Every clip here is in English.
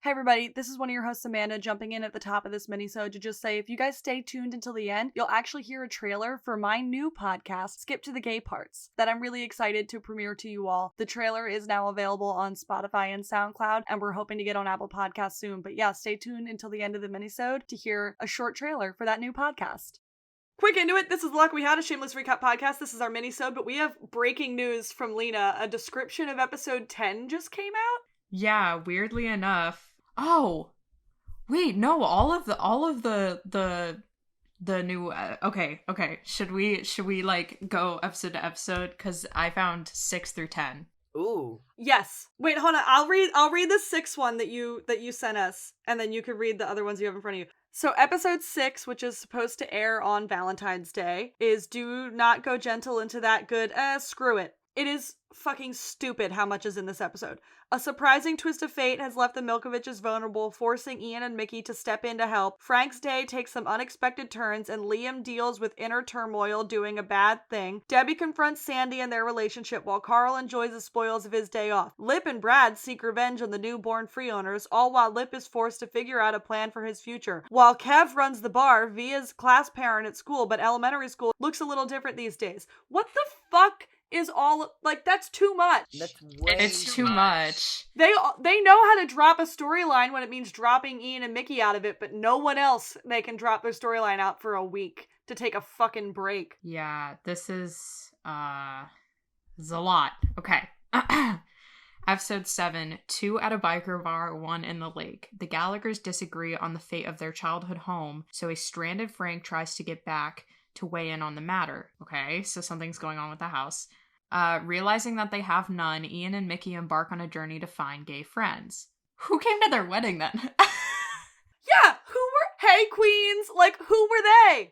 Hey everybody, this is one of your hosts Amanda jumping in at the top of this minisode to just say if you guys stay tuned until the end, you'll actually hear a trailer for my new podcast, Skip to the Gay Parts, that I'm really excited to premiere to you all. The trailer is now available on Spotify and SoundCloud, and we're hoping to get on Apple Podcasts soon. But yeah, stay tuned until the end of the minisode to hear a short trailer for that new podcast. Quick into it, this is the Luck We Had, a shameless recap podcast. This is our minisode, but we have breaking news from Lena. A description of episode 10 just came out. Yeah, weirdly enough. Oh, wait, no, all of the new, okay. Should we like go episode to episode? Cause I found 6 through 10. Ooh. Yes. Wait, hold on. I'll read the 6th one that you sent us, and then you can read the other ones you have in front of you. So episode 6, which is supposed to air on Valentine's Day, is do not go gentle into that good, screw it. It is fucking stupid how much is in this episode. A surprising twist of fate has left the Milkoviches vulnerable, forcing Ian and Mickey to step in to help. Frank's day takes some unexpected turns, and Liam deals with inner turmoil doing a bad thing. Debbie confronts Sandy and their relationship, while Carl enjoys the spoils of his day off. Lip and Brad seek revenge on the newborn free owners, all while Lip is forced to figure out a plan for his future. While Kev runs the bar, Via's class parent at school, but elementary school looks a little different these days. What the fuck is all, like, that's too much. It's too much. They know how to drop a storyline when it means dropping Ian and Mickey out of it, but no one else they can drop their storyline out for a week to take a fucking break. Yeah, this is a lot. Okay. Episode 7, 2 at a biker bar, 1 in the lake. The Gallaghers disagree on the fate of their childhood home, so a stranded Frank tries to get back to weigh in on the matter. Okay, so something's going on with the house. Realizing that they have none, Ian and Mickey embark on a journey to find gay friends. Who came to their wedding then? Yeah, hey queens, like, who were they?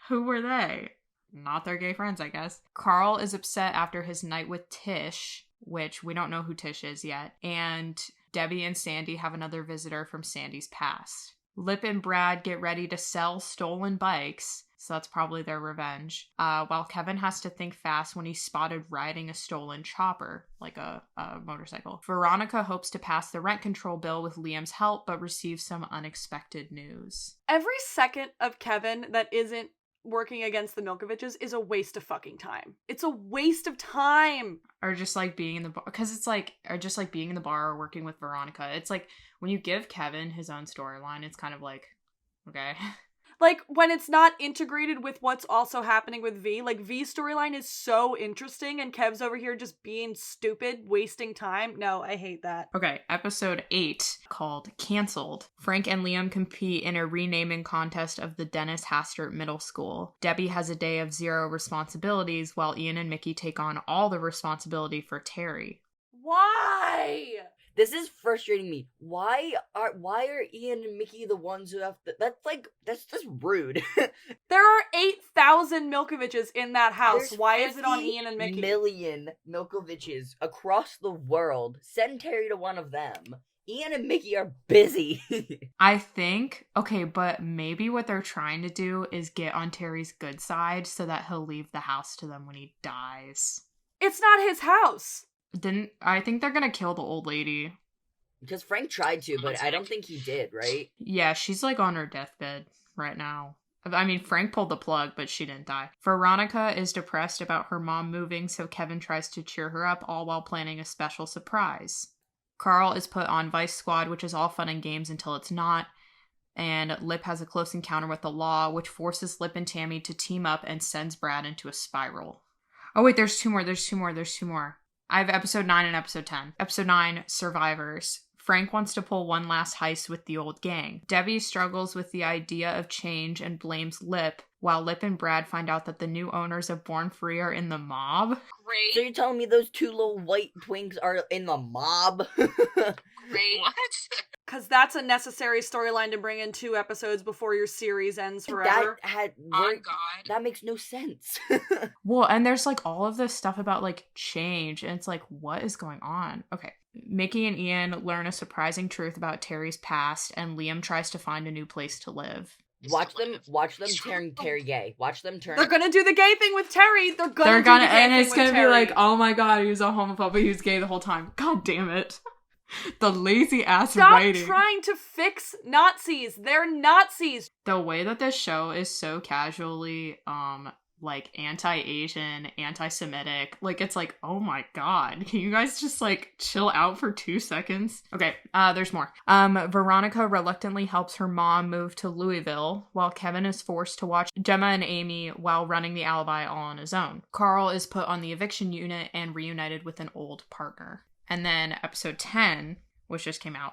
Who were they? Not their gay friends, I guess. Carl is upset after his night with Tish, which we don't know who Tish is yet, and Debbie and Sandy have another visitor from Sandy's past. Lip and Brad get ready to sell stolen bikes, so that's probably their revenge. While Kevin has to think fast when he's spotted riding a stolen chopper, like a motorcycle. Veronica hopes to pass the rent control bill with Liam's help, but receives some unexpected news. Every second of Kevin that isn't working against the Milkoviches is a waste of fucking time. It's a waste of time. Or just like being in the bar, because it's like, or just like being in the bar or working with Veronica. It's like, when you give Kevin his own storyline, it's kind of like, okay. Like, when it's not integrated with what's also happening with V, like, V's storyline is so interesting, and Kev's over here just being stupid, wasting time. No, I hate that. Okay, episode 8, called Cancelled. Frank and Liam compete in a renaming contest of the Dennis Hastert Middle School. Debbie has a day of 0 responsibilities, while Ian and Mickey take on all the responsibility for Terry. Why? This is frustrating me. Why are Ian and Mickey the ones who have to, that's just rude. There are 8,000 Milkoviches in that house. There's Why is it on Ian and Mickey? 50 million Milkoviches across the world. Send Terry to one of them. Ian and Mickey are busy. I think, okay, but maybe what they're trying to do is get on Terry's good side so that he'll leave the house to them when he dies. It's not his house. I think they're gonna kill the old lady. Because Frank tried to, but I don't think he did, right? Yeah, she's like on her deathbed right now. I mean, Frank pulled the plug, but she didn't die. Veronica is depressed about her mom moving, so Kevin tries to cheer her up, all while planning a special surprise. Carl is put on Vice Squad, which is all fun and games until it's not. And Lip has a close encounter with the law, which forces Lip and Tammy to team up and sends Brad into a spiral. Oh wait, there's two more. I have episode 9 and episode 10. Episode 9, Survivors. Frank wants to pull one last heist with the old gang. Debbie struggles with the idea of change and blames Lip, while Lip and Brad find out that the new owners of Born Free are in the mob. Great. So you're telling me those 2 little white twinks are in the mob? Great. What? Because that's a necessary storyline to bring in 2 episodes before your series ends forever. Oh God. That makes no sense. Well, and there's like all of this stuff about like change, and it's like, what is going on? Okay. Mickey and Ian learn a surprising truth about Terry's past, and Liam tries to find a new place to live. Watch them turn Terry gay. Watch them turn. They're gonna do the gay thing with Terry. They're gonna and it's gonna be like, oh my God, he was a homophobe, he was gay the whole time. God damn it. The lazy ass Stop writing. trying to fix Nazis. They're Nazis. The way that this show is so casually, like anti-Asian, anti-Semitic, like it's like, oh my god, can you guys just like chill out for 2 seconds? Okay, there's more. Veronica reluctantly helps her mom move to Louisville, while Kevin is forced to watch Gemma and Amy while running the alibi all on his own. Carl is put on the eviction unit and reunited with an old partner. And then episode 10, which just came out,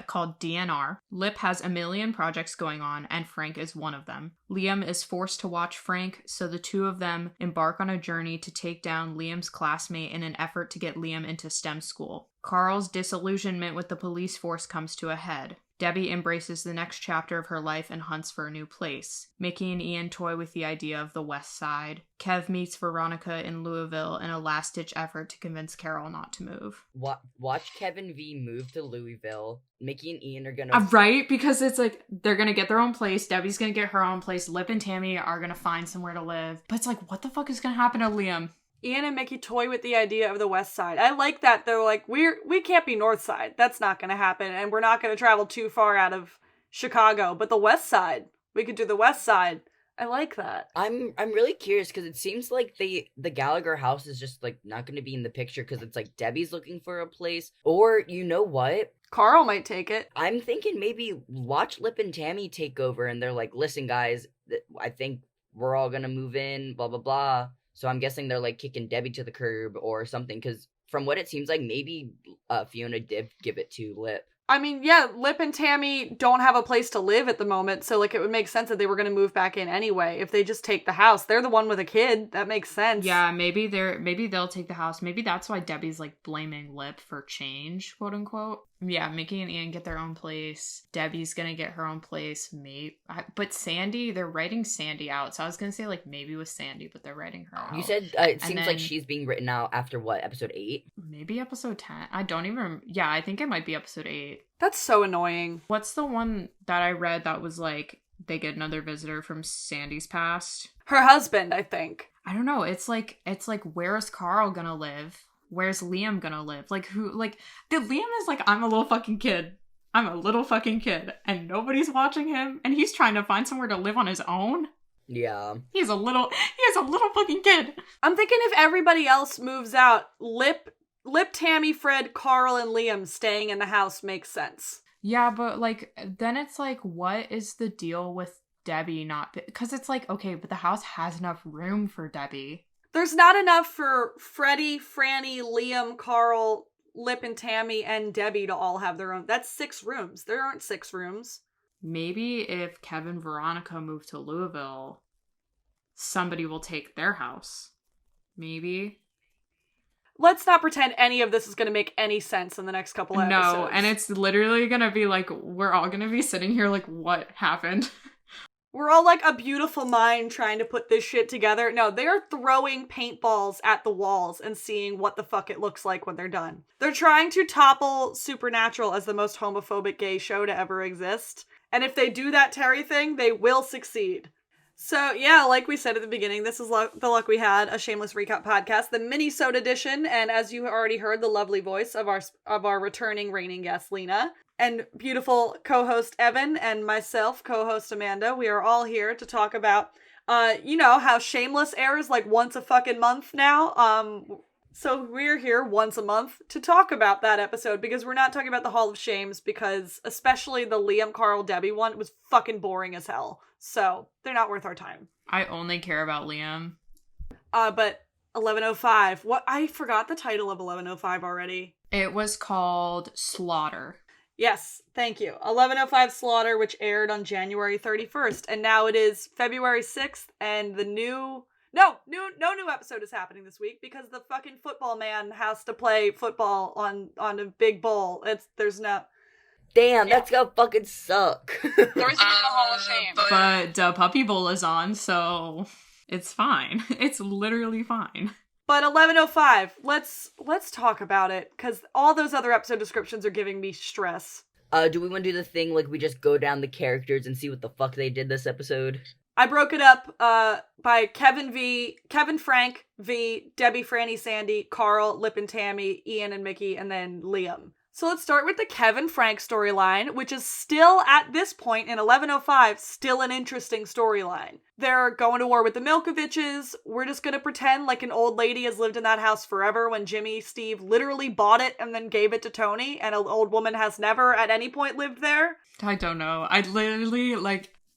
called DNR. Lip has a million projects going on, and Frank is one of them. Liam is forced to watch Frank, so the two of them embark on a journey to take down Liam's classmate in an effort to get Liam into STEM school. Carl's disillusionment with the police force comes to a head. Debbie embraces the next chapter of her life and hunts for a new place. Mickey and Ian toy with the idea of the West Side. Kev meets Veronica in Louisville in a last-ditch effort to convince Carol not to move. Watch Kevin V move to Louisville. Mickey and Ian are gonna... Right? Because it's like, they're gonna get their own place, Debbie's gonna get her own place, Lip and Tammy are gonna find somewhere to live. But it's like, what the fuck is gonna happen to Liam? Ian and Mickey toy with the idea of the West Side. I like that. They're like, we can't be North Side. That's not going to happen. And we're not going to travel too far out of Chicago. But the West Side, we could do the West Side. I like that. I'm really curious because it seems like the Gallagher house is just like not going to be in the picture because it's like Debbie's looking for a place. Or you know what? Carl might take it. I'm thinking maybe watch Lip and Tammy take over and they're like, listen guys, I think we're all going to move in, blah, blah, blah. So I'm guessing they're like kicking Debbie to the curb or something, because from what it seems like, maybe Fiona did give it to Lip. I mean, yeah, Lip and Tammy don't have a place to live at the moment, so like it would make sense that they were going to move back in anyway. If they just take the house, they're the one with a kid. That makes sense. Yeah, maybe they'll take the house. Maybe that's why Debbie's like blaming Lip for change, quote unquote. Yeah, Mickey and Ian get their own place. Debbie's gonna get her own place. But Sandy, they're writing Sandy out. So I was gonna say like maybe with Sandy, but they're writing her out. You said it seems like she's being written out after what, episode 8? Maybe episode 10. I don't even. Yeah, I think it might be episode 8. That's so annoying. What's the one that I read that was like they get another visitor from Sandy's past? Her husband, I think. I don't know. It's like where's Carl gonna live? Where's Liam gonna live? Like, who, like, Liam is like, I'm a little fucking kid. And nobody's watching him, and he's trying to find somewhere to live on his own? Yeah. He has a little fucking kid. I'm thinking if everybody else moves out, Lip, Tammy, Fred, Carl, and Liam staying in the house makes sense. Yeah, but, like, then it's like, what is the deal with Debbie not... Because it's like, okay, but the house has enough room for Debbie. There's not enough for Freddie, Franny, Liam, Carl, Lip and Tammy, and Debbie to all have their own. That's 6 rooms. There aren't 6 rooms. Maybe if Kevin and Veronica move to Louisville, somebody will take their house. Maybe. Let's not pretend any of this is going to make any sense in the next couple episodes. No, and it's literally going to be like, we're all going to be sitting here like, what happened? We're all like a beautiful mind trying to put this shit together. No, they're throwing paintballs at the walls and seeing what the fuck it looks like when they're done. They're trying to topple Supernatural as the most homophobic gay show to ever exist. And if they do that Terry thing, they will succeed. So yeah, like we said at the beginning, this is The Luck We Had, a shameless recap podcast, the mini-sode edition. And as you already heard, the lovely voice of our returning reigning guest, Lena. And beautiful co-host Evan and myself, co-host Amanda. We are all here to talk about, how Shameless airs like once a fucking month now. So we're here once a month to talk about that episode because we're not talking about the Hall of Shames because especially the Liam, Carl, Debbie one was fucking boring as hell. So they're not worth our time. I only care about Liam. But 1105. What? I forgot the title of 1105 already. It was called Slaughter. Yes, thank you. 1105 Slaughter, which aired on January 31st, and now it is February 6th, and the no new episode is happening this week because the fucking football man has to play football on a big bowl. There's no... Damn, that's gonna fucking suck. There isn't even a Hall of Fame. But the Puppy Bowl is on, so it's fine. It's literally fine. But 1105, let's talk about it, because all those other episode descriptions are giving me stress. Do we want to do the thing like we just go down the characters and see what the fuck they did this episode? I broke it up by Kevin Frank V, Debbie, Franny, Sandy, Carl, Lip and Tammy, Ian and Mickey, and then Liam. So let's start with the Kevin Frank storyline, which is still, at this point in 1105, still an interesting storyline. They're going to war with the Milkoviches. We're just gonna pretend like an old lady has lived in that house forever when Jimmy Steve literally bought it and then gave it to Tony, and an old woman has never at any point lived there. I don't know. I literally,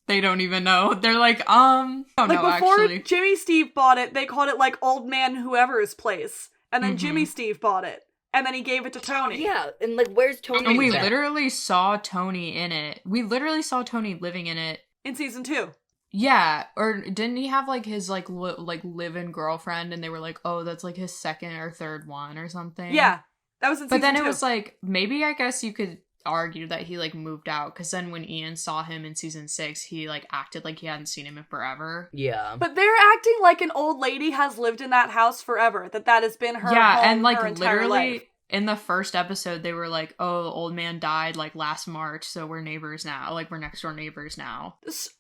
they don't even know. They're like, oh no, Before actually. Jimmy Steve bought it, they called it like Old Man Whoever's Place. And then Jimmy Steve bought it. And then he gave it to Tony. Yeah, and like, where's Tony? And we then? literally saw Tony in it. We literally saw Tony living in it. In season 2. Yeah, or didn't he have, like, his, live-in girlfriend, and they were like, oh, that's, like, his second or third one or something? Yeah, that was in season 2. But then it was, like, maybe I guess you could argue that he, like, moved out, because then when Ian saw him in season 6, he, like, acted like he hadn't seen him in forever. Yeah. But they're acting like an old lady has lived in that house forever, that has been her home and, like, her entire literally... life. In the first episode, they were like, oh, the old man died, like, last March, so we're neighbors now. Like, we're next door neighbors now.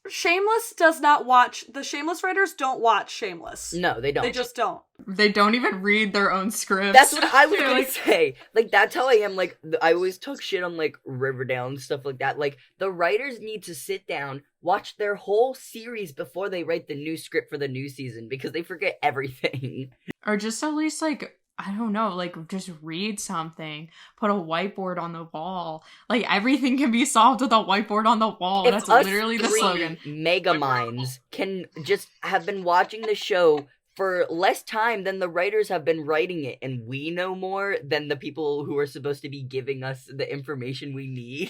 Shameless does not watch... The Shameless writers don't watch Shameless. No, they don't. They just don't. They don't even read their own scripts. That's what I was They're gonna like, say. Like, that's how I am. Like, I always talk shit on, like, Riverdale and stuff like that. Like, the writers need to sit down, watch their whole series before they write the new script for the new season, because they forget everything. Or just at least, like, I don't know, like, just read something. Put a whiteboard on the wall. Like, everything can be solved with a whiteboard on the wall. If That's us literally the three slogan. mega minds can just have been watching the show for less time than the writers have been writing it, and we know more than the people who are supposed to be giving us the information we need.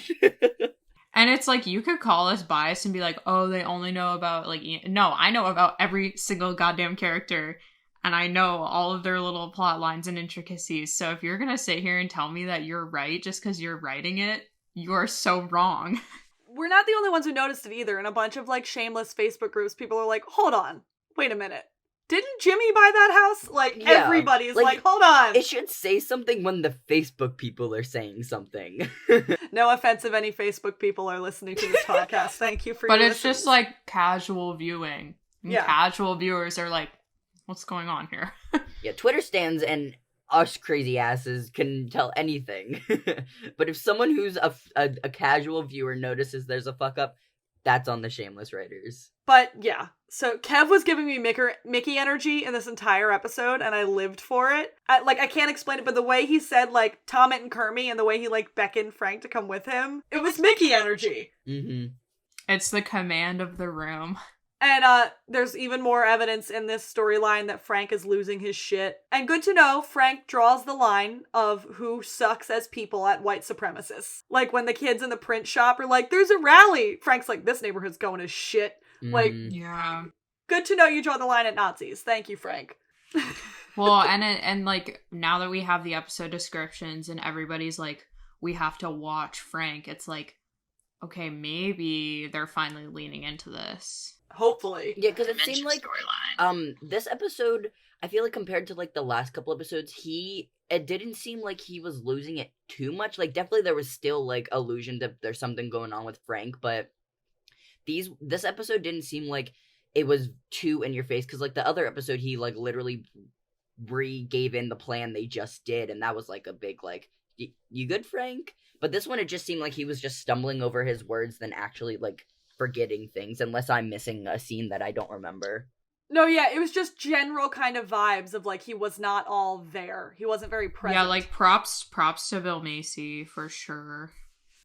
And it's like, you could call us biased and be like, oh, they only know about, like, Ian. No, I know about every single goddamn character. And I know all of their little plot lines and intricacies. So if you're gonna sit here and tell me that you're right just because you're writing it, you are so wrong. We're not the only ones who noticed it either. In a bunch of, like, Shameless Facebook groups, people are like, hold on, wait a minute. Didn't Jimmy buy that house? Like, Yeah, everybody's like, hold on. It should say something when the Facebook people are saying something. No offense if any Facebook people are listening to this podcast. Thank you for But your it's just listens. like casual viewing. And Yeah. casual viewers are like, what's going on here? Yeah, Twitter stands and us crazy asses can tell anything. But if someone who's a casual viewer notices there's a fuck up, that's on the Shameless writers. But yeah, so Kev was giving me Mickey energy in this entire episode, and I lived for it. I can't explain it, but the way he said, like, Tommett and Kermie, and the way he, like, beckoned Frank to come with him, it was Mickey energy. Mm-hmm. It's the command of the room. And there's even more evidence in this storyline that Frank is losing his shit. And good to know, Frank draws the line of who sucks as people at white supremacists. Like, when the kids in the print shop are like, there's a rally! Frank's like, this neighborhood's going to shit. Like, Yeah. good to know you draw the line at Nazis. Thank you, Frank. Well, and like, now that we have the episode descriptions and everybody's like, we have to watch Frank, it's like, okay, maybe they're finally leaning into this. Hopefully. Yeah, because it seemed like storyline. this episode, I feel like compared to like the last couple episodes, it didn't seem like he was losing it too much. Like, definitely there was still like illusion that there's something going on with Frank, but this episode didn't seem like it was too in your face, because like the other episode he like literally gave in the plan they just did, and that was like a big like, you good, Frank? But this one, it just seemed like he was just stumbling over his words than actually like forgetting things, unless I'm missing a scene that I don't remember. No, yeah, it was just general kind of vibes of, like, he was not all there. He wasn't very present. Yeah, like, props to Bill Macy, for sure.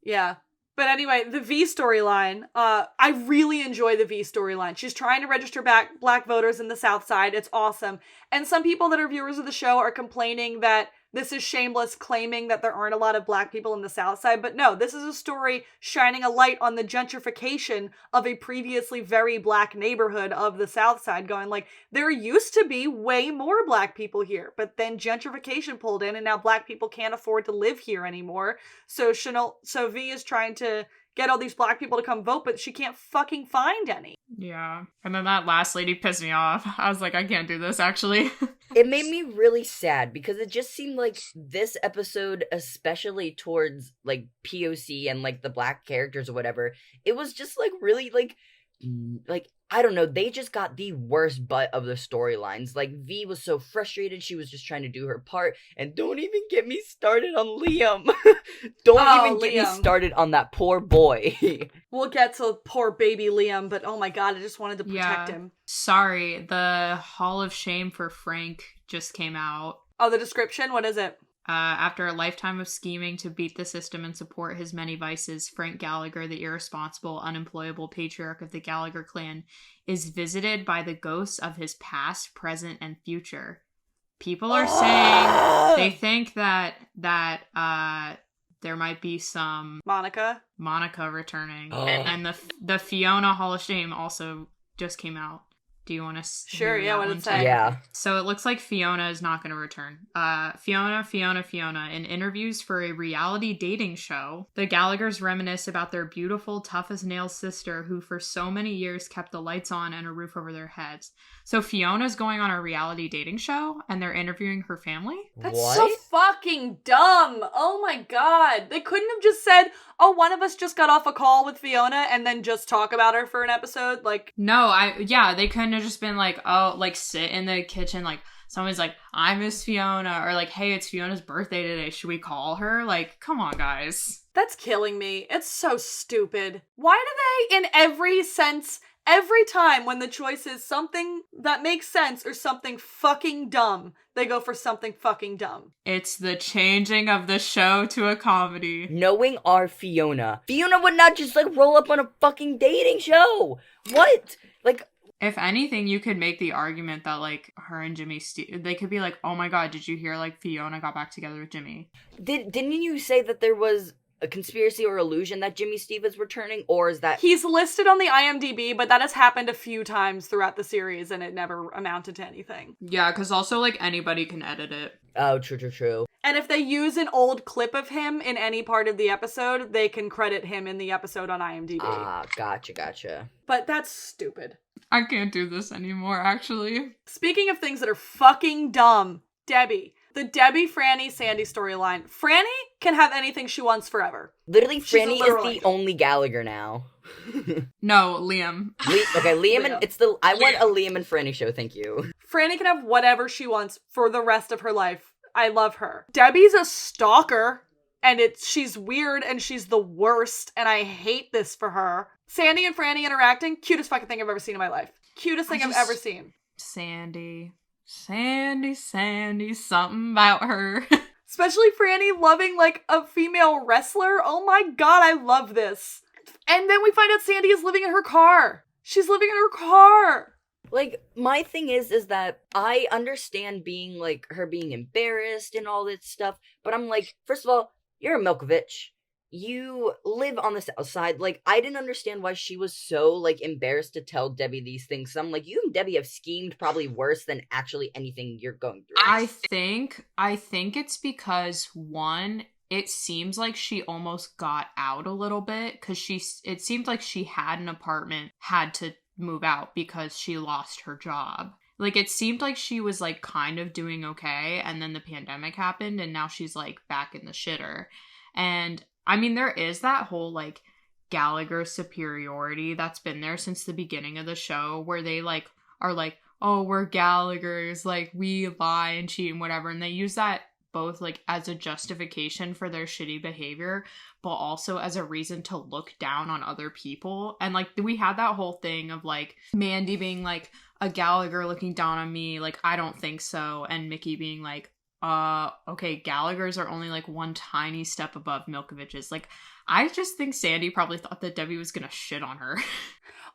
Yeah. But anyway, the V storyline, I really enjoy the V storyline. She's trying to register back black voters in the South Side. It's awesome. And some people that are viewers of the show are complaining that this is Shameless claiming that there aren't a lot of black people in the South Side. But no, this is a story shining a light on the gentrification of a previously very black neighborhood of the South Side, going like, there used to be way more black people here, but then gentrification pulled in and now black people can't afford to live here anymore. So V is trying to get all these black people to come vote, but she can't fucking find any. Yeah. And then that last lady pissed me off. I was like, I can't do this, actually. It made me really sad, because it just seemed like this episode, especially towards like POC and like the black characters or whatever, it was just like really like I don't know, they just got the worst butt of the storylines. Like, V was so frustrated, she was just trying to do her part, and don't even get me started on Liam. Don't even get me Liam. started on that poor boy. We'll get to poor baby Liam, but oh my god, I just wanted to protect him. Sorry, the Hall of Shame for Frank just came out. Oh, the description? What is it? After a lifetime of scheming to beat the system and support his many vices, Frank Gallagher, the irresponsible, unemployable patriarch of the Gallagher clan, is visited by the ghosts of his past, present, and future. People are saying they think that there might be some Monica returning, and the Fiona Hall of Shame also just came out. Do you want to? Sure, yeah. What did it say? Yeah. So it looks like Fiona is not going to return. Fiona. In interviews for a reality dating show, the Gallaghers reminisce about their beautiful, tough-as-nails sister who for so many years kept the lights on and a roof over their heads. So Fiona's going on a reality dating show, and they're interviewing her family? That's What? so fucking dumb. Oh my god. They couldn't have just said, oh, one of us just got off a call with Fiona and then just talk about her for an episode. Like, No, they couldn't have just been like, oh, like sit in the kitchen, like someone's like, I miss Fiona, or like, hey, it's Fiona's birthday today, should we call her? Like, come on, guys. that's killing me. It's so stupid. Why do they, in every sense, every time when the choice is something that makes sense or something fucking dumb, they go for something fucking dumb? It's the changing of the show to a comedy. Knowing our Fiona would not just, like, roll up on a fucking dating show. What? Like, If anything, you could make the argument that, like, her and Jimmy they could be like, oh my god, did you hear, like, Fiona got back together with Jimmy? didn't you say that there was a conspiracy or illusion that Jimmy Steve is returning, or is that... He's listed on the IMDb, but that has happened a few times throughout the series and it never amounted to anything. Yeah, because also, like, anybody can edit it. Oh, true. And if they use an old clip of him in any part of the episode, they can credit him in the episode on IMDb. Ah, gotcha. But that's stupid. I can't do this anymore, actually. Speaking of things that are fucking dumb, Debbie. The Debbie, Franny, Sandy storyline. Franny can have anything she wants forever. Literally, She's a Franny literal is the angel. only Gallagher now. No, Liam. Okay, Liam and... Liam. I want a Liam and Franny show, thank you. Franny can have whatever she wants for the rest of her life. I love her. Debbie's a stalker, and she's weird, and she's the worst, and I hate this for her. Sandy and Franny interacting, cutest fucking thing I've ever seen in my life. Cutest thing I've ever seen. Sandy, something about her. Especially Franny loving, like, a female wrestler. Oh my god, I love this. And then we find out Sandy is living in her car. She's living in her car. Like, my thing is that I understand being, like, her being embarrassed and all this stuff, but I'm like, first of all, you're a Milkovich. You live on the south side. Like, I didn't understand why she was so, like, embarrassed to tell Debbie these things. So I'm like, you and Debbie have schemed probably worse than actually anything you're going through. I think it's because, one, it seems like she almost got out a little bit, because it seemed like she had an apartment, had to move out because she lost her job. Like, it seemed like she was, like, kind of doing okay, and then the pandemic happened, and now she's, like, back in the shitter. And I mean, there is that whole, like, Gallagher superiority that's been there since the beginning of the show, where they, like, are like, oh, we're Gallaghers, like, we lie and cheat and whatever, and they use that both, like, as a justification for their shitty behavior, but also as a reason to look down on other people. And, like, we had that whole thing of, like, Mandy being like, a Gallagher looking down on me, like, I don't think so, and Mickey being like, okay, Gallaghers are only, like, one tiny step above Milkovich's. Like, I just think Sandy probably thought that Debbie was gonna shit on her.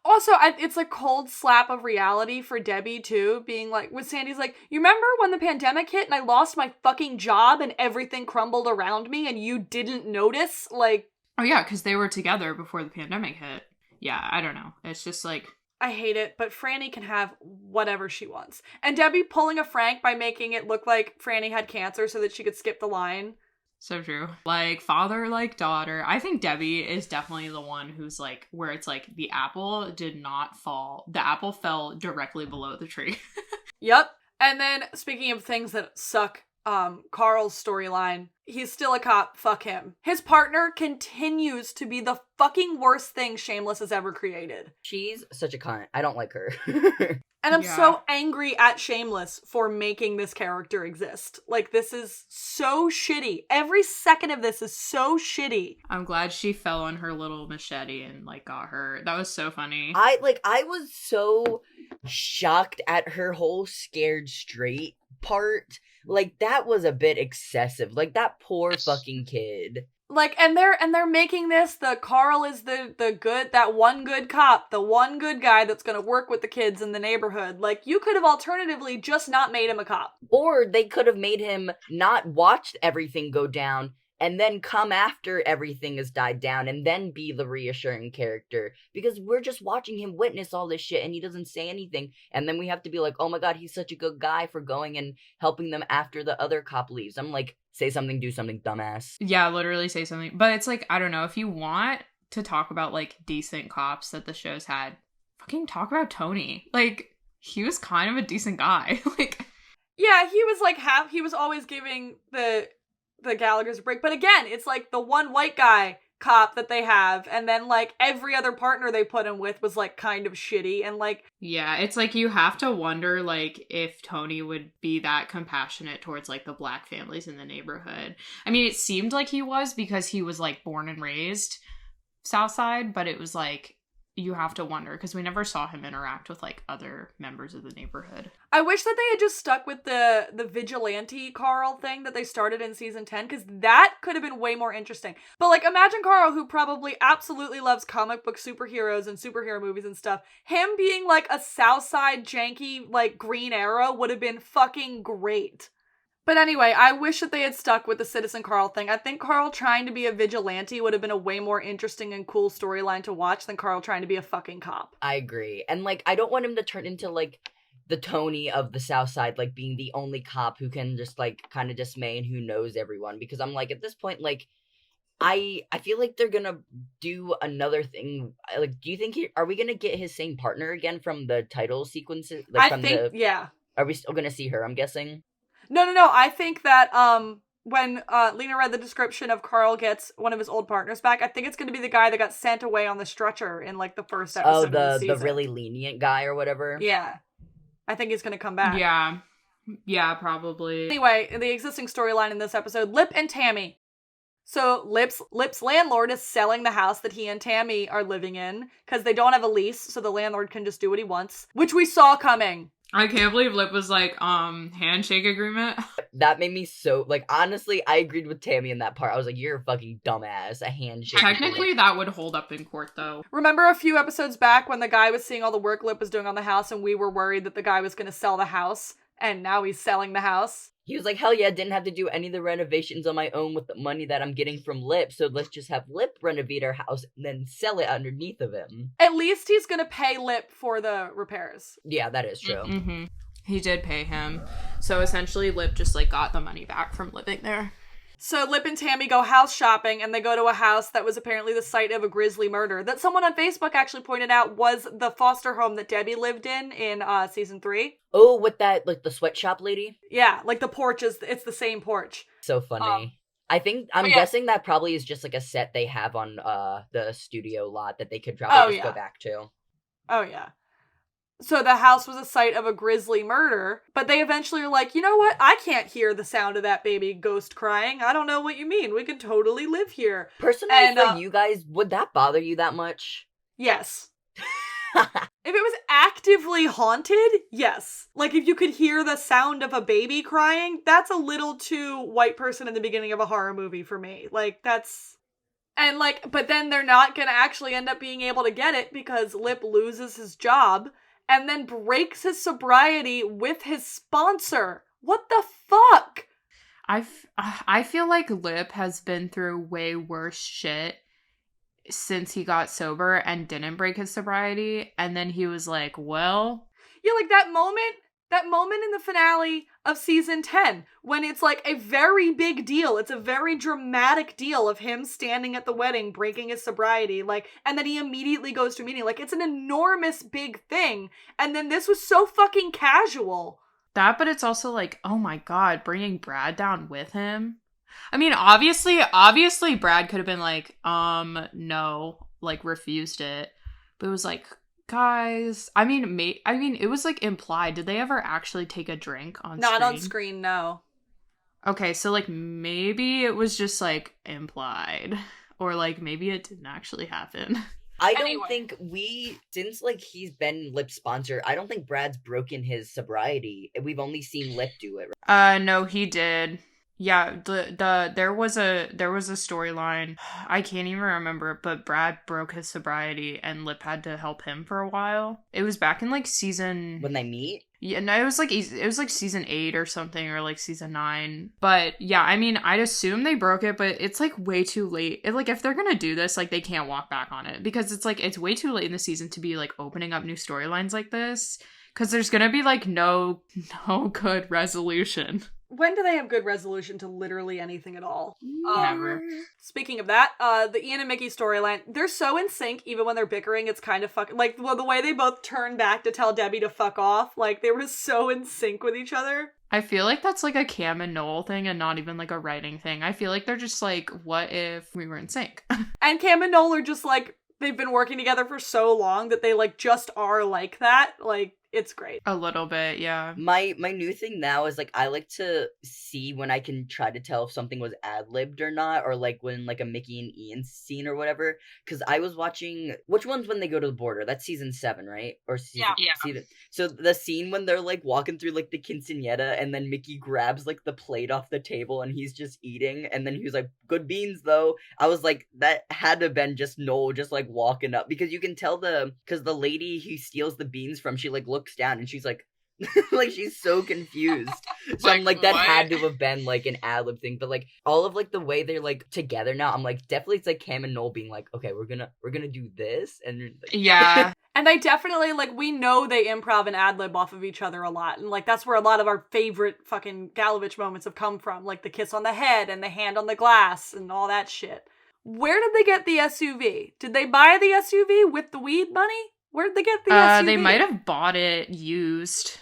Also, it's a cold slap of reality for Debbie, too, being like, when Sandy's like, you remember when the pandemic hit and I lost my fucking job and everything crumbled around me and you didn't notice? Like... Oh, yeah, because they were together before the pandemic hit. Yeah, I don't know. It's just, like... I hate it, but Franny can have whatever she wants. And Debbie pulling a Frank by making it look like Franny had cancer so that she could skip the line. So true. Like, father, like daughter. I think Debbie is definitely the one who's, like, where it's like, the apple did not fall. The apple fell directly below the tree. Yep. And then, speaking of things that suck, Carl's storyline He's still a cop. Fuck him. His partner continues to be the fucking worst thing Shameless has ever created. She's such a cunt. I don't like her. And I'm Yeah. so angry at Shameless for making this character exist. Like, this is so shitty. Every second of this is so shitty. I'm glad she fell on her little machete and, like, got hurt. That was so funny. I was so shocked at her whole scared straight part. Like, that was a bit excessive. Like, that poor fucking kid. Like, and they're making this, the Carl is the good, that one good cop, the one good guy that's gonna work with the kids in the neighborhood. Like, you could have alternatively just not made him a cop. Or they could have made him not watch everything go down and then come after everything has died down and then be the reassuring character. Because we're just watching him witness all this shit and he doesn't say anything. And then we have to be like, oh my god, he's such a good guy for going and helping them after the other cop leaves. I'm like, say something, do something, dumbass. Yeah, literally say something. But it's like, I don't know, if you want to talk about, like, decent cops that the show's had, fucking talk about Tony. Like, he was kind of a decent guy. Like, Yeah, he was like he was always giving the Gallagher's a break. But again, it's like the one white guy cop that they have, and then like every other partner they put him with was like kind of shitty, and like yeah, it's like you have to wonder, like, if Tony would be that compassionate towards, like, the black families in the neighborhood. I mean, it seemed like he was because he was, like, born and raised Southside, but it was like, you have to wonder because we never saw him interact with, like, other members of the neighborhood. I wish that they had just stuck with the vigilante Carl thing that they started in season 10, because that could have been way more interesting. But like, imagine Carl, who probably absolutely loves comic book superheroes and superhero movies and stuff, him being like a Southside janky like Green Arrow would have been fucking great. But anyway, I wish that they had stuck with the Citizen Carl thing. I think Carl trying to be a vigilante would have been a way more interesting and cool storyline to watch than Carl trying to be a fucking cop. I agree. And like, I don't want him to turn into like the Tony of the South Side, like being the only cop who can just like kind of dismay and who knows everyone. Because I'm like, at this point, like, I feel like they're gonna do another thing. Like, do you think are we gonna get his same partner again from the title sequences? Like, yeah. Are we still gonna see her? I'm guessing. No. I think that when Lena read the description of Carl gets one of his old partners back, I think it's going to be the guy that got sent away on the stretcher in like the first episode of the season. The really lenient guy or whatever. Yeah, I think he's going to come back. Yeah, probably. Anyway, the existing storyline in this episode: Lip and Tammy. So Lip's landlord is selling the house that he and Tammy are living in because they don't have a lease, so the landlord can just do what he wants, which we saw coming. I can't believe Lip was like, handshake agreement. That made me so, like, honestly, I agreed with Tammy in that part. I was like, you're a fucking dumbass, a handshake. Technically, that would hold up in court, though. Remember a few episodes back when the guy was seeing all the work Lip was doing on the house and we were worried that the guy was going to sell the house, and now he's selling the house? He was like, hell yeah, didn't have to do any of the renovations on my own with the money that I'm getting from Lip, so let's just have Lip renovate our house and then sell it underneath of him. At least he's gonna pay Lip for the repairs. Yeah, that is true. Mm-hmm. He did pay him. So essentially, Lip just, like, got the money back from living there. So Lip and Tammy go house shopping, and they go to a house that was apparently the site of a grisly murder that someone on Facebook actually pointed out was the foster home that Debbie lived in season 3. Oh, with that, like, the sweatshop lady? Yeah, like the porch it's the same porch. So funny. I'm guessing that probably is just like a set they have on the studio lot that they could probably go back to. Oh, yeah. So the house was a site of a grisly murder, but they eventually are like, you know what? I can't hear the sound of that baby ghost crying. I don't know what you mean. We could totally live here. Personally, for you guys, would that bother you that much? Yes. If it was actively haunted, yes. Like, if you could hear the sound of a baby crying, that's a little too white person in the beginning of a horror movie for me. Like, that's... And, like, but then they're not gonna actually end up being able to get it because Lip loses his job and then breaks his sobriety with his sponsor. What the fuck? I feel like Lip has been through way worse shit since he got sober and didn't break his sobriety, and then he was like, well... Yeah, like that moment in the finale of season 10, when it's like a very big deal, it's a very dramatic deal of him standing at the wedding, breaking his sobriety, like, and then he immediately goes to a meeting, like, it's an enormous big thing, and then this was so fucking casual. That, but it's also like, oh my god, bringing Brad down with him. I mean, obviously Brad could have been like, no, like refused it. But it was like, guys, I mean, it was like implied. Did they ever actually take a drink on Not screen? on screen, no. Okay, so like maybe it was just like implied. Or like maybe it didn't actually happen. I don't Anyway. think since like he's been Lip's sponsor, I don't think Brad's broken his sobriety. We've only seen Lip do it. No, he did. Yeah, there was a storyline. I can't even remember it, but Brad broke his sobriety and Lip had to help him for a while. It was back in like season When they meet? Yeah, no, it was like season 8 or something, or like season 9. But yeah, I mean, I'd assume they broke it, but it's like way too late. Like if they're gonna do this, like they can't walk back on it because it's like it's way too late in the season to be like opening up new storylines like this. Because there's gonna be like no good resolution. When do they have good resolution to literally anything at all? Never. Speaking of that, the Ian and Mickey storyline, they're so in sync even when they're bickering, it's kind of like, well, the way they both turn back to tell Debbie to fuck off, like, they were so in sync with each other. I feel like that's like a Cam and Noel thing and not even like a writing thing. I feel like they're just like, what if we were in sync? And Cam and Noel are just like, they've been working together for so long that they like just are like that. Like, it's great. A little bit, yeah. My new thing now is like I like to see when I can try to tell if something was ad-libbed or not, or like when like a Mickey and Ian scene or whatever. Because I was watching which one's when they go to the border? That's season 7, right? Or season, Yeah. season. So the scene when they're like walking through like the quinceañera and then Mickey grabs like the plate off the table and he's just eating and then he was like, "Good beans though." I was like, that had to have been just Noel just like walking up because you can tell because the lady he steals the beans from, she like looks down and she's like like she's so confused. So I'm like, that what? had to have been like an ad-lib thing. But like all of like the way they're like together now, I'm like, definitely it's like Cam and Noel being like, okay, we're gonna do this, and like, Yeah. And they definitely, like, we know they improv and ad-lib off of each other a lot. And, like, that's where a lot of our favorite fucking Galovich moments have come from. Like, the kiss on the head and the hand on the glass and all that shit. Where did they get the SUV? Did they buy the SUV with the weed money? Where did they get the SUV? They might have bought it used.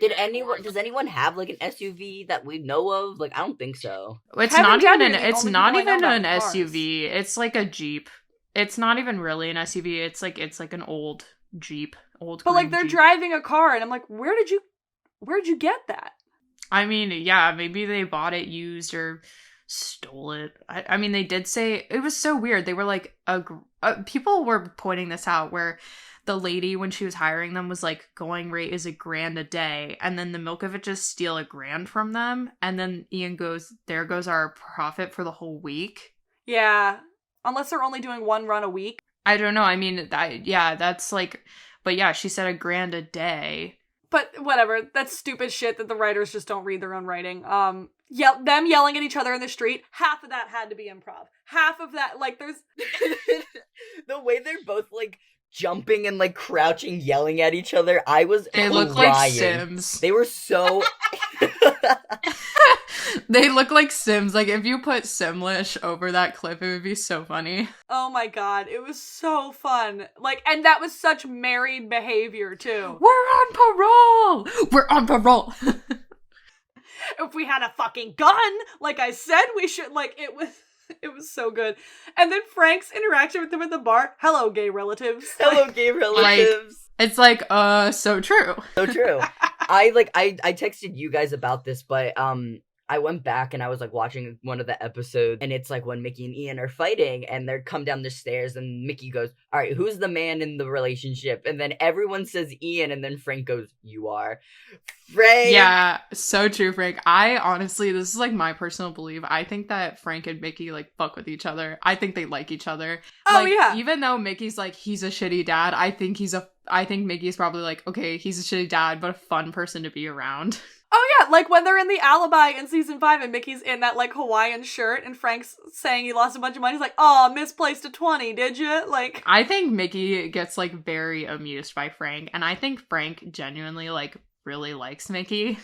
does anyone have like an SUV that we know of? Like, I don't think so. It's Kevin not Debbie even are the it's only not people I know even about an with cars. SUV. It's like a Jeep. It's not even really an SUV. It's like an old Jeep. But like, they're driving a car, and I'm like, where'd you get that? I mean, yeah, maybe they bought it used or stole it. I mean, they did say it was so weird. They were like, people were pointing this out where the lady, when she was hiring them, was like, going rate is $1,000 a day, and then the Milkoviches steal $1,000 from them, and then Ian goes, there goes our profit for the whole week. Yeah. Unless they're only doing one run a week. I don't know. I mean, that's like, but yeah, she said $1,000 a day. But whatever, that's stupid shit that the writers just don't read their own writing. Them yelling at each other in the street, half of that had to be improv. Half of that, like, there's... The way they're both like jumping and like crouching, yelling at each other, I was They look crying. like Sims. They were so... They look like Sims. Like, if you put Simlish over that clip, it would be so funny. Oh my god, it was so fun. Like, and that was such married behavior, too. We're on parole! We're on parole! If we had a fucking gun, like I said we should, like, it was so good. And then Frank's interaction with them at the bar. Hello, gay relatives. Hello, gay relatives. It's like, so true. So true. I texted you guys about this, but I went back and I was like watching one of the episodes, and it's like when Mickey and Ian are fighting and they come down the stairs and Mickey goes, "All right, who's the man in the relationship?" And then everyone says Ian, and then Frank goes, "You are." Frank! Yeah, so true, Frank. I honestly, this is like my personal belief. I think that Frank and Mickey like fuck with each other. I think they like each other. Oh, like, yeah. Even though Mickey's like, he's a shitty dad, I think Mickey's probably like, okay, he's a shitty dad, but a fun person to be around. Oh yeah, like when they're in the Alibi in season 5 and Mickey's in that like Hawaiian shirt and Frank's saying he lost a bunch of money. He's like, "Oh, misplaced a 20, did you?" Like, I think Mickey gets like very amused by Frank, and I think Frank genuinely like really likes Mickey.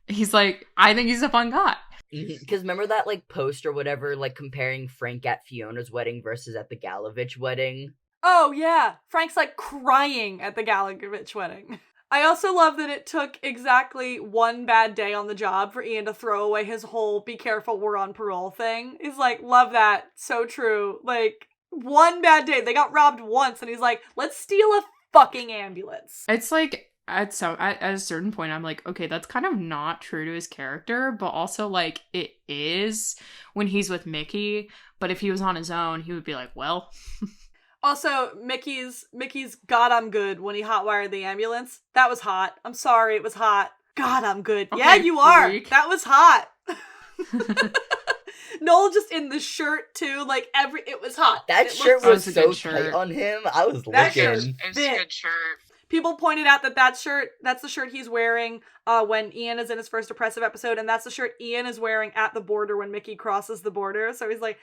He's like, I think he's a fun guy. Because remember that like post or whatever, like comparing Frank at Fiona's wedding versus at the Galovich wedding? oh yeah, Frank's like crying at the Gallagher wedding. I also love that it took exactly one bad day on the job for Ian to throw away his whole "be careful, we're on parole" thing. He's like, love that. So true. Like, one bad day. They got robbed once, and he's like, let's steal a fucking ambulance. It's like, at a certain point, I'm like, okay, that's kind of not true to his character, but also, like, it is when he's with Mickey. But if he was on his own, he would be like, well... Also, Mickey's "God, I'm good" when he hotwired the ambulance. That was hot. I'm sorry, it was hot. God, I'm good. Okay, yeah, you are. freak. That was hot. Noel just in the shirt too, like it was hot. That It shirt looked- was That was a so good shirt. tight on him. I was That shirt- looking. It's a good shirt. People pointed out that shirt, that's the shirt he's wearing when Ian is in his first depressive episode, and that's the shirt Ian is wearing at the border when Mickey crosses the border. So he's like,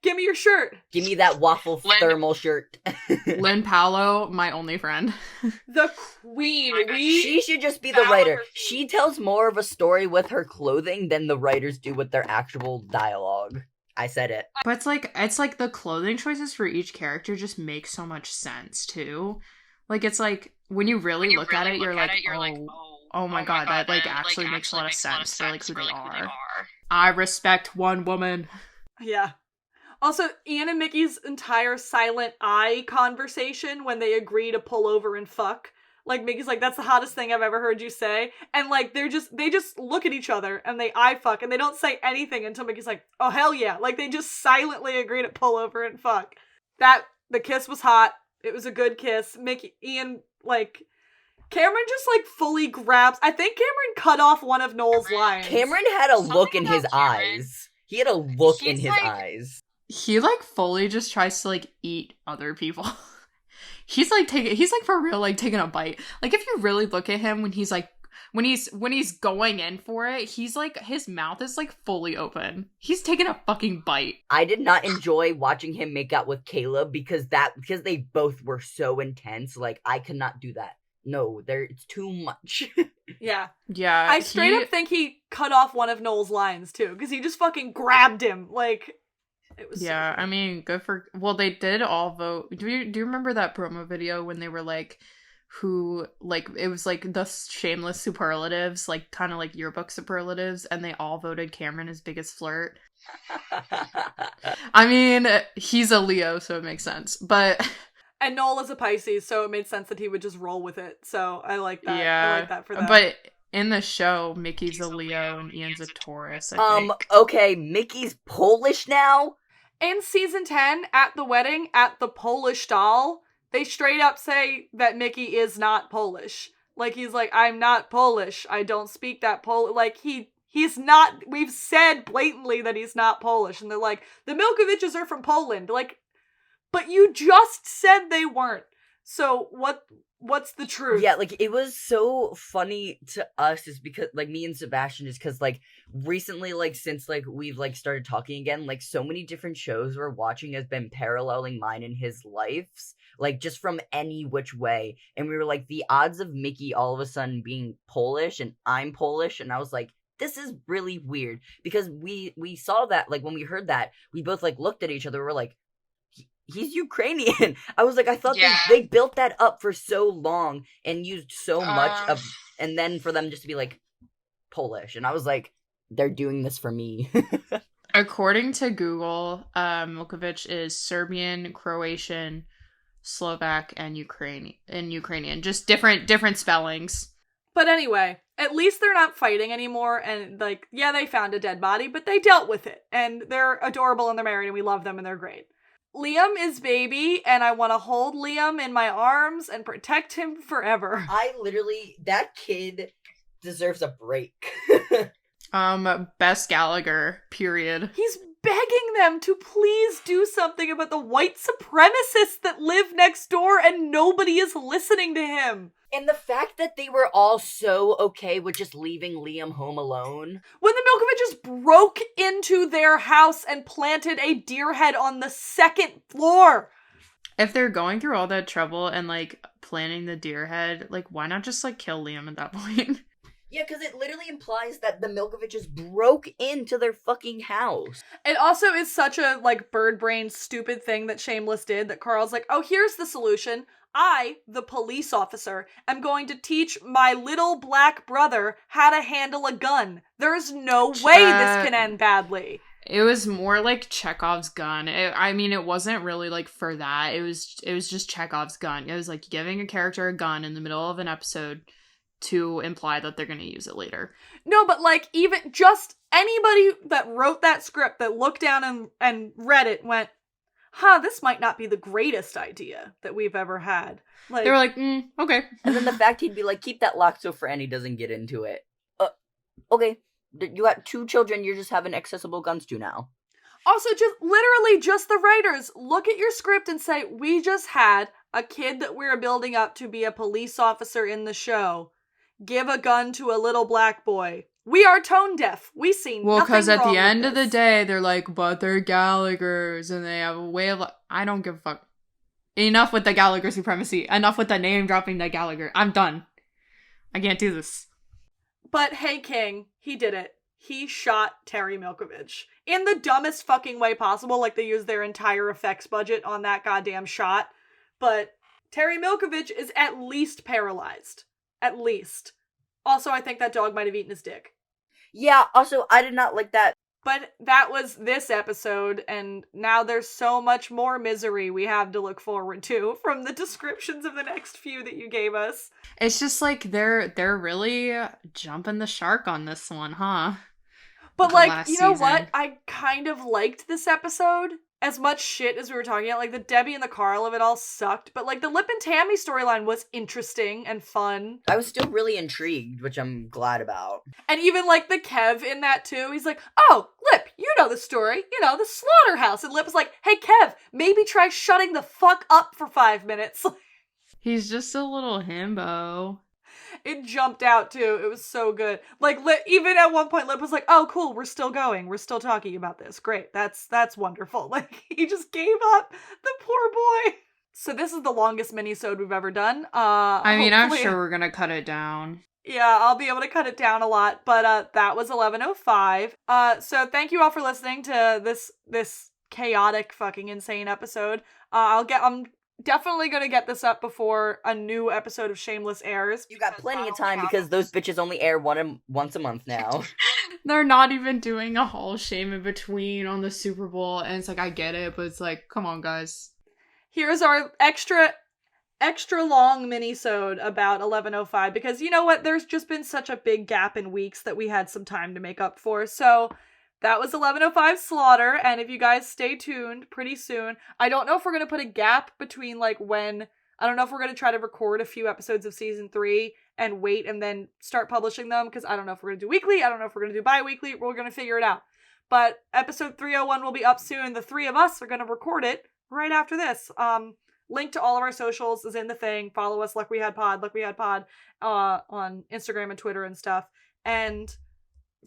give me your shirt. Give me that waffle Lynn- thermal shirt. Lynn Paolo, my only friend. The queen. My God, She should just be the Valor writer. for- She tells more of a story with her clothing than the writers do with their actual dialogue. I said it. But it's like the clothing choices for each character just make so much sense, too. Like, it's like, when you really look at it, you're like, oh my god, that, like, actually makes a lot of sense for, like, who they are. I respect one woman. Yeah. Also, Ian and Mickey's entire silent eye conversation when they agree to pull over and fuck. Like, Mickey's like, that's the hottest thing I've ever heard you say. And, like, they just look at each other and they eye fuck and they don't say anything until Mickey's like, oh, hell yeah. Like, they just silently agree to pull over and fuck. The kiss was hot. It was a good kiss. Ian, like, Cameron just, like, fully grabs. I think Cameron cut off one of Noel's lines. Cameron had a look in Something his about Cameron. eyes. He had a look in He's his like- eyes. He, like, fully just tries to, like, eat other people. He's like for real, like, taking a bite. Like, if you really look at him when he's like, when he's going in for it, he's like, his mouth is like fully open. He's taking a fucking bite. I did not enjoy watching him make out with Caleb because they both were so intense. Like, I could not do that. No, it's too much. Yeah. Yeah. I straight up think he cut off one of Noel's lines, too, because he just fucking grabbed him. Like, it was Yeah, so I mean, well, they did all vote. Do you remember that promo video when they were like, who, like, it was like the shameless superlatives, like kind of like yearbook superlatives, and they all voted Cameron as biggest flirt. I mean, he's a Leo, so it makes sense, but And Noel is a Pisces, so it made sense that he would just roll with it. So I like that. yeah, I like that for them. but in the show, Mickey's a Leo and Ian's a Taurus, I think. Okay, Mickey's Polish now? in season 10, at the wedding, at the Polish doll, they straight up say that Mickey is not Polish. Like, he's like, I'm not Polish. I don't speak that Polish. Like, he's not, we've said blatantly that he's not Polish. And they're like, the Milkoviches are from Poland. Like, but you just said they weren't. So what's the truth? Yeah, like, it was so funny to us is because, like, me and Sebastian is because, like, recently, like, since, like, we've, like, started talking again, like, so many different shows we're watching has been paralleling mine and his lives, like, just from any which way, and we were like, the odds of Mickey all of a sudden being Polish, and I'm Polish, and I was like, this is really weird, because we saw that, like, when we heard that, we both, like, looked at each other, we're like, he's Ukrainian. I was like, I thought Yeah. they built that up for so long and used so much of, and then for them just to be like Polish, and I was like, they're doing this for me. According to Google, Milkovich is Serbian, Croatian, Slovak, and Ukrainian. Just different spellings. But anyway, at least they're not fighting anymore. And, like, yeah, they found a dead body, but they dealt with it. And they're adorable and they're married and we love them and they're great. Liam is baby, and I want to hold Liam in my arms and protect him forever. I literally, that kid deserves a break. Best Gallagher, period. He's begging them to please do something about the white supremacists that live next door, and nobody is listening to him. And the fact that they were all so okay with just leaving Liam home alone. When the Milkoviches broke into their house and planted a deer head on the second floor. If they're going through all that trouble and, like, planning the deer head, like, why not just, like, kill Liam at that point? Yeah, because it literally implies that the Milkoviches broke into their fucking house. It also is such a, like, bird brain stupid thing that Shameless did that Carl's like, oh, here's the solution. I, the police officer, am going to teach my little black brother how to handle a gun. There's no way this can end badly. It was more like Chekhov's gun. It wasn't really like for that. It was just Chekhov's gun. It was like giving a character a gun in the middle of an episode to imply that they're going to use it later. No, but like even just anybody that wrote that script that looked down and read it went, this might not be the greatest idea that we've ever had. Like, they were like, okay. And then the fact he'd be like, keep that locked so Franny doesn't get into it. Okay. You got 2 children you're just having accessible guns to now. Also, just the writers look at your script and say, we just had a kid that we're building up to be a police officer in the show give a gun to a little black boy. We are tone deaf. We see nothing wrong with this. Well, because at the end of the day, they're like, but they're Gallaghers, and they have a way of... I don't give a fuck. Enough with the Gallagher supremacy. Enough with the name dropping the Gallagher. I'm done. I can't do this. But hey, King, he did it. He shot Terry Milkovich. In the dumbest fucking way possible, like they used their entire effects budget on that goddamn shot. But Terry Milkovich is at least paralyzed. At least. Also, I think that dog might have eaten his dick. Yeah, also, I did not like that. But that was this episode, and now there's so much more misery we have to look forward to from the descriptions of the next few that you gave us. It's just like they're really jumping the shark on this one, huh? But like, you know what? I kind of liked this episode. As much shit as we were talking about, like the Debbie and the Carl of it all sucked, but like the Lip and Tammy storyline was interesting and fun. I was still really intrigued, which I'm glad about. And even like the Kev in that too, he's like, oh, Lip, you know the story, the slaughterhouse. And Lip is like, hey Kev, maybe try shutting the fuck up for 5 minutes. He's just a little himbo. It jumped out too. It was so good. Like even at one point, Lip was like, "Oh, cool, we're still going. We're still talking about this. Great, that's wonderful." Like he just gave up. The poor boy. So this is the longest mini-sode we've ever done. I'm sure we're gonna cut it down. Yeah, I'll be able to cut it down a lot. But that was 11:05. So thank you all for listening to this chaotic, fucking insane episode. I'm definitely gonna get this up before a new episode of Shameless airs. You got plenty of time because those bitches only air once a month now. They're not even doing a Hall of Shame in between on the Super Bowl, and it's like, I get it, but it's like, come on, guys. Here's our extra long mini-sode about 11:05, because you know what? There's just been such a big gap in weeks that we had some time to make up for, so... That was 11:05 Slaughter, and if you guys stay tuned pretty soon, I don't know if we're going to put a gap between, like, I don't know if we're going to try to record a few episodes of Season 3 and wait and then start publishing them, because I don't know if we're going to do weekly, I don't know if we're going to do bi-weekly, we're going to figure it out. But episode 301 will be up soon, the 3 of us are going to record it right after this. Link to all of our socials is in the thing, follow us, luckwehadpod, on Instagram and Twitter and stuff, and...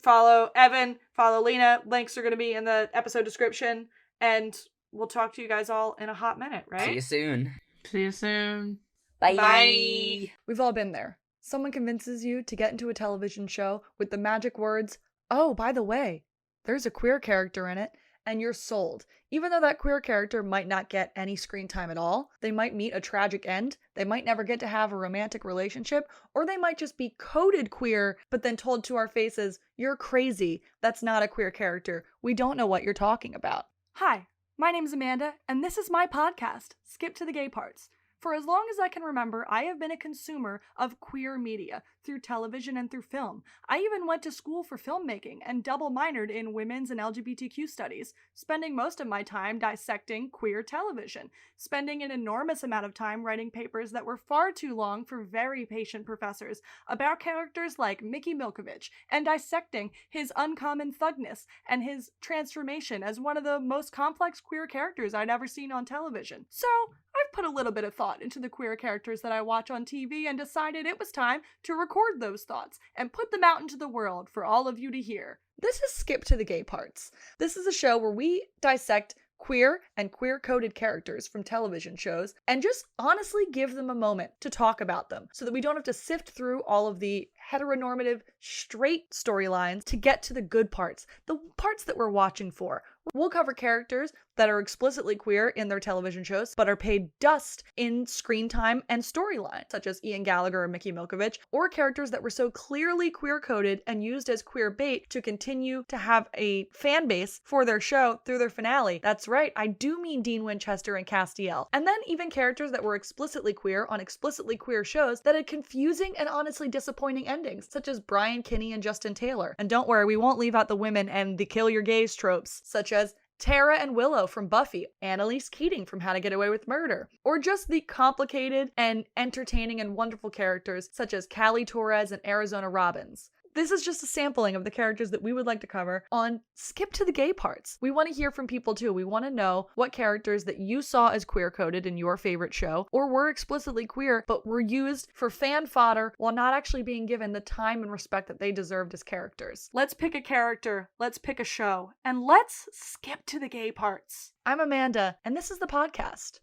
Follow Evan, follow Lena. Links are going to be in the episode description. And we'll talk to you guys all in a hot minute, right? See you soon. See you soon. Bye. Bye. We've all been there. Someone convinces you to get into a television show with the magic words, oh, by the way, there's a queer character in it, and you're sold. Even though that queer character might not get any screen time at all, they might meet a tragic end, they might never get to have a romantic relationship, or they might just be coded queer, but then told to our faces, you're crazy, that's not a queer character, we don't know what you're talking about. Hi, my name's Amanda, and this is my podcast, Skip to the Gay Parts. For as long as I can remember, I have been a consumer of queer media, through television and through film. I even went to school for filmmaking and double minored in women's and LGBTQ studies, spending most of my time dissecting queer television, spending an enormous amount of time writing papers that were far too long for very patient professors about characters like Mickey Milkovich, and dissecting his uncommon thugness and his transformation as one of the most complex queer characters I'd ever seen on television. So, I've put a little bit of thought into the queer characters that I watch on TV and decided it was time to record those thoughts and put them out into the world for all of you to hear. This is Skip to the Gay Parts. This is a show where we dissect queer and queer-coded characters from television shows and just honestly give them a moment to talk about them so that we don't have to sift through all of the heteronormative, straight storylines to get to the good parts, the parts that we're watching for. We'll cover characters that are explicitly queer in their television shows, but are paid dust in screen time and storyline, such as Ian Gallagher and Mickey Milkovich, or characters that were so clearly queer-coded and used as queer bait to continue to have a fan base for their show through their finale. That's right, I do mean Dean Winchester and Castiel. And then even characters that were explicitly queer on explicitly queer shows that had confusing and honestly disappointing endings, such as Brian Kinney and Justin Taylor. And don't worry, we won't leave out the women and the kill your gays tropes, such as Tara and Willow from Buffy, Annalise Keating from How to Get Away with Murder, or just the complicated and entertaining and wonderful characters such as Callie Torres and Arizona Robbins. This is just a sampling of the characters that we would like to cover on Skip to the Gay Parts. We want to hear from people too. We want to know what characters that you saw as queer-coded in your favorite show, or were explicitly queer, but were used for fan fodder while not actually being given the time and respect that they deserved as characters. Let's pick a character, let's pick a show, and let's skip to the gay parts. I'm Amanda, and this is the podcast.